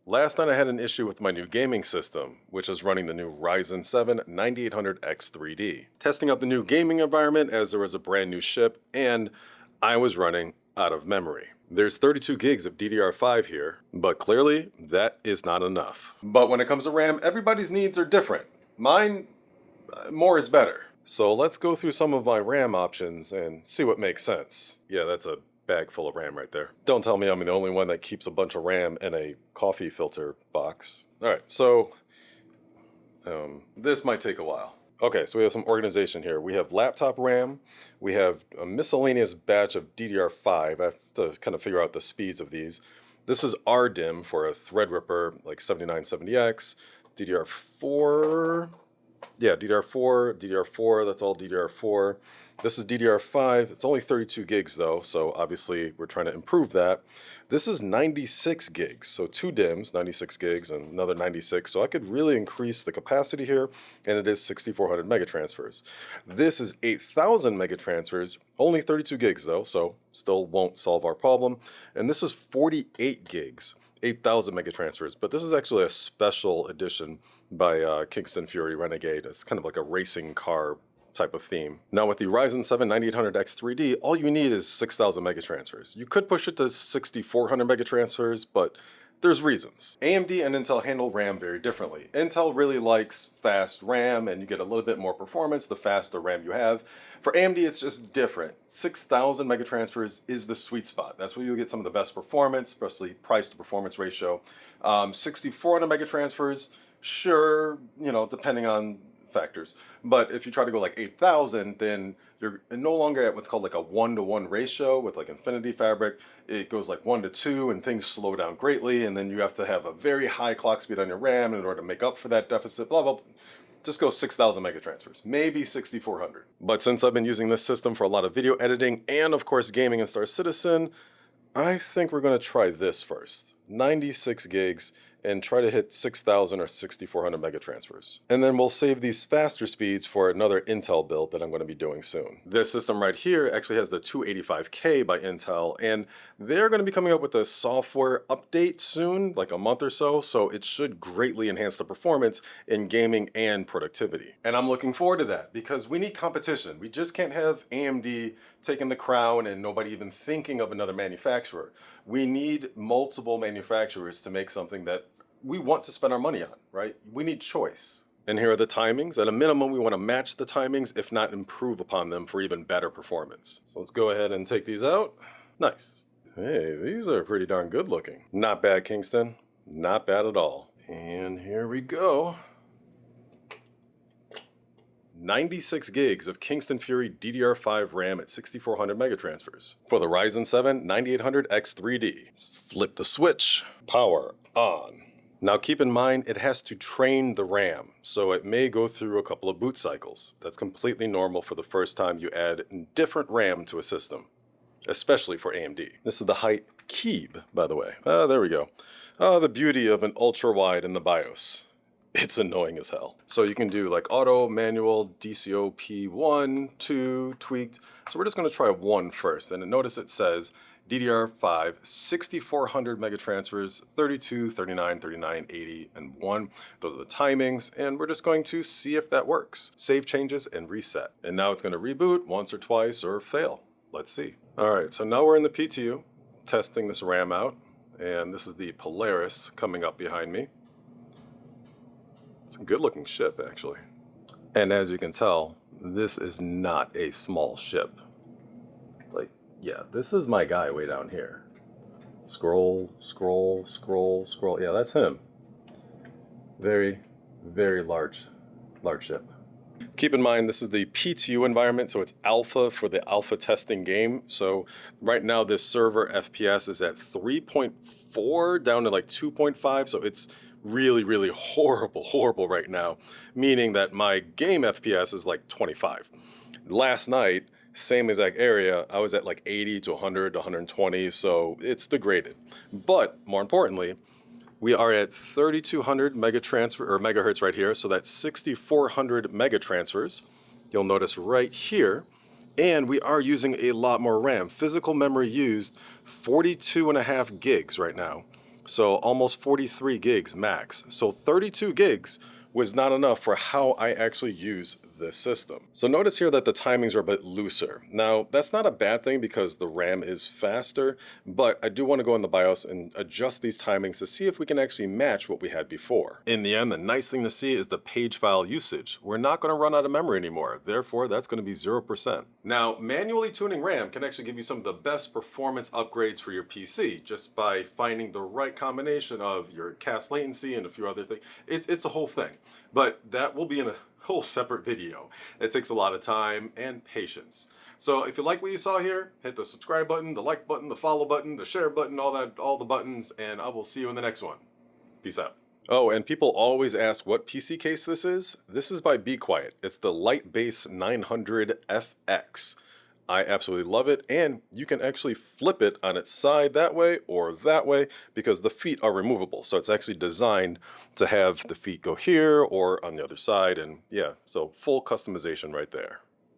Last night I had an issue with my new gaming system, which is running the new Ryzen 7 9800X 3D. Testing out the new gaming environment as there was a brand new chip, and I was running out of memory. There's 32 gigs of DDR5 here, but clearly that is not enough. But when it comes to RAM, everybody's needs are different. Mine, more is better. So let's go through some of my RAM options and see what makes sense. Yeah, that's a bag full of RAM right there. Don't tell me I'm the only one that keeps a bunch of RAM in a coffee filter box. All right, so this might take a while. Okay, so we have some organization here. We have laptop RAM. We have a miscellaneous batch of DDR5. I have to kind of figure out the speeds of these. This is RDIMM for a Threadripper like 7970X, DDR4. Yeah, DDR4, that's all DDR4. This is DDR5. It's only 32 gigs though, so obviously we're trying to improve that. This is 96 gigs, so two DIMMs, 96 gigs and another 96, so I could really increase the capacity here, and it is 6400 megatransfers. This is 8000 megatransfers, only 32 gigs though, so still won't solve our problem. And this is 48 gigs. 8000 megatransfers, but this is actually a special edition by Kingston Fury Renegade. It's kind of like a racing car type of theme. Now with the Ryzen 7 9800X 3D, all you need is 6000 megatransfers. You could push it to 6400 megatransfers, but there's reasons. AMD and Intel handle RAM very differently. Intel really likes fast RAM, and you get a little bit more performance the faster RAM you have. For AMD, it's just different. 6000 megatransfers is the sweet spot. That's where you get some of the best performance, especially price to performance ratio. 6400 megatransfers, sure, you know, depending on factors. But if you try to go like 8000, then you're no longer at what's called like a 1-to-1 ratio with like Infinity Fabric. It goes like 1-to-2 and things slow down greatly, and then you have to have a very high clock speed on your RAM in order to make up for that deficit, blah, blah, blah. Just go 6000 megatransfers, maybe 6400. But since I've been using this system for a lot of video editing and of course gaming in Star Citizen, I think we're gonna try this first. 96 gigs and try to hit 6000 or 6400 megatransfers. And then we'll save these faster speeds for another Intel build that I'm going to be doing soon. This system right here actually has the 285K by Intel, and they're going to be coming up with a software update soon, like a month or so, so it should greatly enhance the performance in gaming and productivity. And I'm looking forward to that because we need competition. We just can't have AMD taking the crown and nobody even thinking of another manufacturer. We need multiple manufacturers to make something that we want to spend our money on, right? We need choice. And here are the timings. At a minimum, we want to match the timings, if not improve upon them for even better performance. So let's go ahead and take these out. Nice. Hey, these are pretty darn good looking. Not bad, Kingston. Not bad at all. And here we go. 96 gigs of Kingston Fury DDR5 RAM at 6400 megatransfers for the Ryzen 7 9800X 3D. Let's flip the switch. Power on. Now keep in mind, it has to train the RAM, so it may go through a couple of boot cycles. That's completely normal for the first time you add different RAM to a system, especially for AMD. This is the height Keeb, by the way. There we go. The beauty of an ultra-wide in the BIOS. It's annoying as hell. So you can do like auto, manual, DCOP 1, 2, tweaked. So we're just gonna try 1 first, and notice it says DDR5, 6400 megatransfers, 32, 39, 39, 80, and 1. Those are the timings, and we're just going to see if that works. Save changes and reset. And now it's gonna reboot once or twice or fail. Let's see. All right, so now we're in the PTU, testing this RAM out, and this is the Polaris coming up behind me. It's a good looking ship, actually. And as you can tell, this is not a small ship. Like, yeah, this is my guy way down here. Scroll, scroll, scroll, scroll. Yeah, that's him. Very, very large ship. Keep in mind, this is the PTU environment, so it's alpha for the alpha testing game. So right now, this server FPS is at 3.4 down to like 2.5, so it's really, really horrible right now, meaning that my game FPS is like 25. Last night, same exact area, I was at like 80 to 100 to 120, so it's degraded. But more importantly, we are at 3200 megahertz right here, so that's 6400 megatransfers. You'll notice right here, and we are using a lot more RAM. Physical memory used 42.5 gigs right now. So almost 43 gigs max. So 32 gigs was not enough for how I actually use this system. So notice here that the timings are a bit looser. Now, that's not a bad thing because the RAM is faster, but I do want to go in the BIOS and adjust these timings to see if we can actually match what we had before. In the end, the nice thing to see is the page file usage. We're not going to run out of memory anymore. Therefore, that's going to be 0%. Now, manually tuning RAM can actually give you some of the best performance upgrades for your PC just by finding the right combination of your cast latency and a few other things. It's a whole thing, but that will be in a whole separate video. It takes a lot of time and patience. So if you like what you saw here, hit the subscribe button, the like button, the follow button, the share button, all the buttons, and I will see you in the next one. Peace out. Oh, and people always ask what PC case this is. This is by Be Quiet. It's the Lightbase 900 FX. I absolutely love it, and you can actually flip it on its side that way or that way because the feet are removable. So it's actually designed to have the feet go here or on the other side, and yeah, so full customization right there.